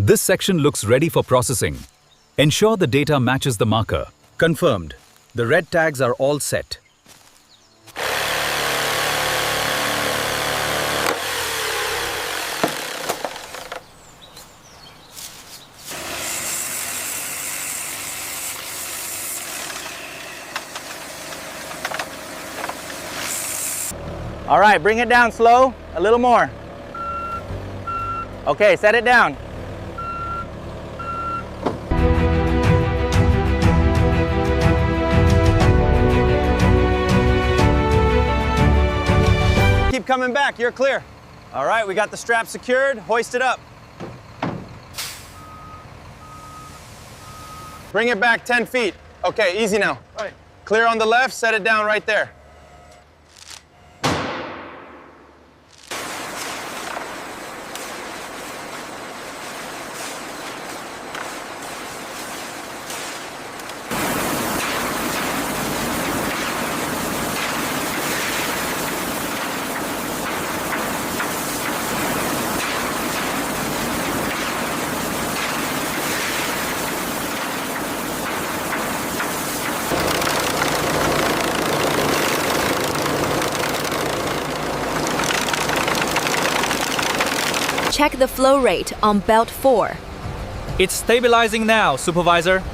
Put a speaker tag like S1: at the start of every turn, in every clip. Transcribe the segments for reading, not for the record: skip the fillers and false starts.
S1: This section looks ready for processing. Ensure the data matches the marker.
S2: Confirmed. The red tags are all set.
S3: All right, bring it down slow, a little more. Okay, set it down. Keep coming back, you're clear. All right, we got the strap secured, hoist it up. Bring it back 10 feet. Okay, easy now. Right. Clear on the left, set it down right there.
S4: Check the flow rate on belt 4.
S5: It's stabilizing now, Supervisor.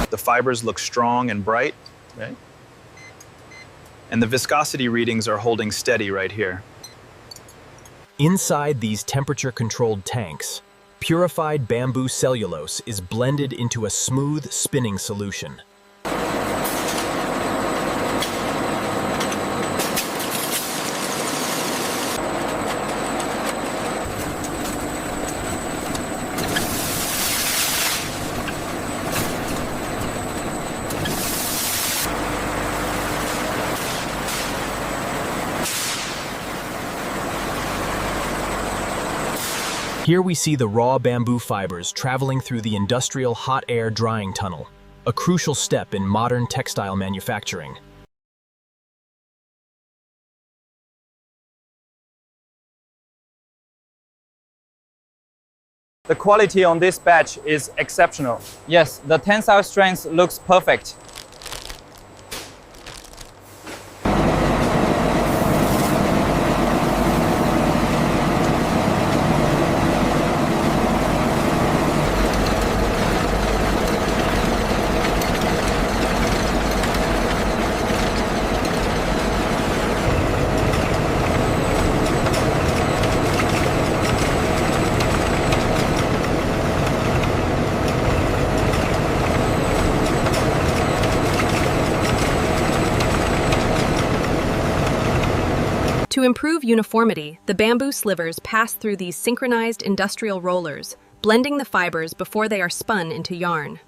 S6: The fibers look strong and bright, right? And the viscosity readings are holding steady right here.
S7: Inside these temperature-controlled tanks, purified bamboo cellulose is blended into a smooth, spinning solution. Here we see the raw bamboo fibers traveling through the industrial hot air drying tunnel, a crucial step in modern textile manufacturing.
S3: The quality on this batch is exceptional. Yes, the tensile strength looks perfect.
S4: To improve uniformity, the bamboo slivers pass through these synchronized industrial rollers, blending the fibers before they are spun into yarn.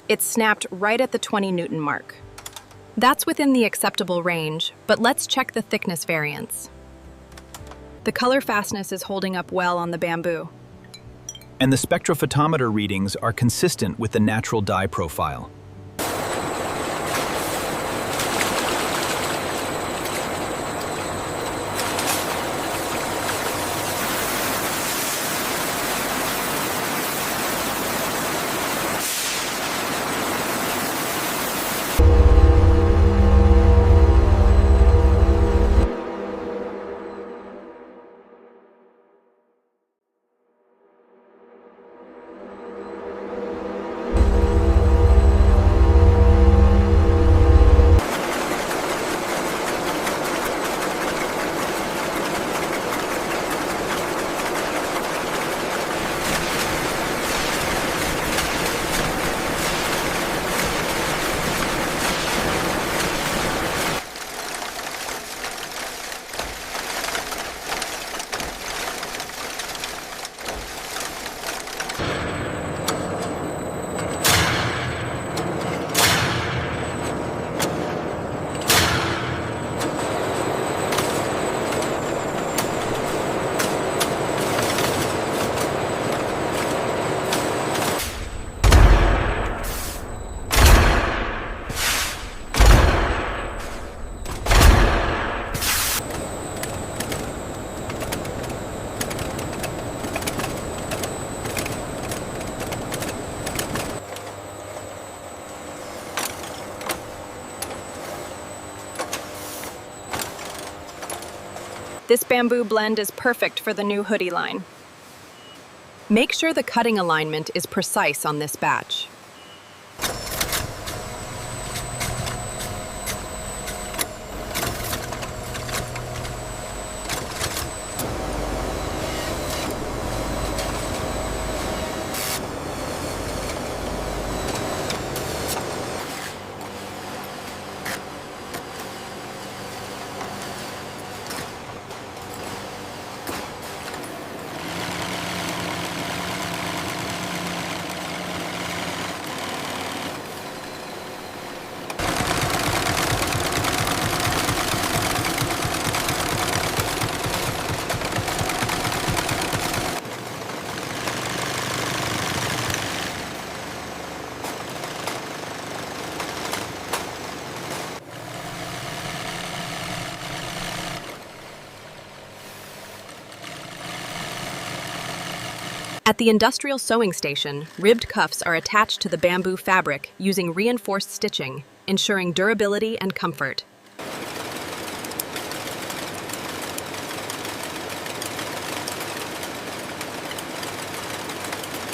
S4: It's snapped right at the 20 Newton mark. That's within the acceptable range, but let's check the thickness variance. The color fastness is holding up well on the bamboo.
S7: And the spectrophotometer readings are consistent with the natural dye profile.
S4: This bamboo blend is perfect for the new hoodie line. Make sure the cutting alignment is precise on this batch. At the industrial sewing station, ribbed cuffs are attached to the bamboo fabric using reinforced stitching, ensuring durability and comfort.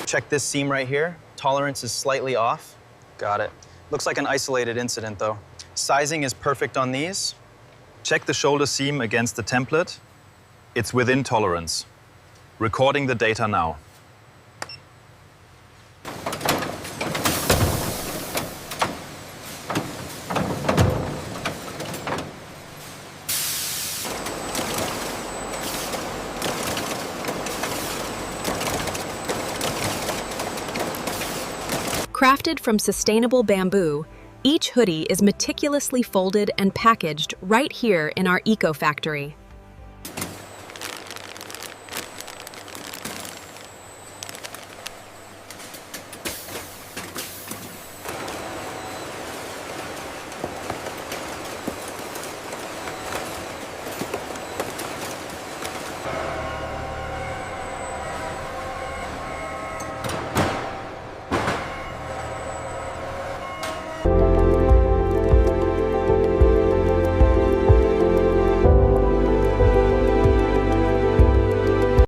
S6: Check this seam right here. Tolerance is slightly off. Got it. Looks like an isolated incident though. Sizing is perfect on these. Check the shoulder seam against the template. It's within tolerance. Recording the data now.
S4: Crafted from sustainable bamboo, each hoodie is meticulously folded and packaged right here in our eco factory.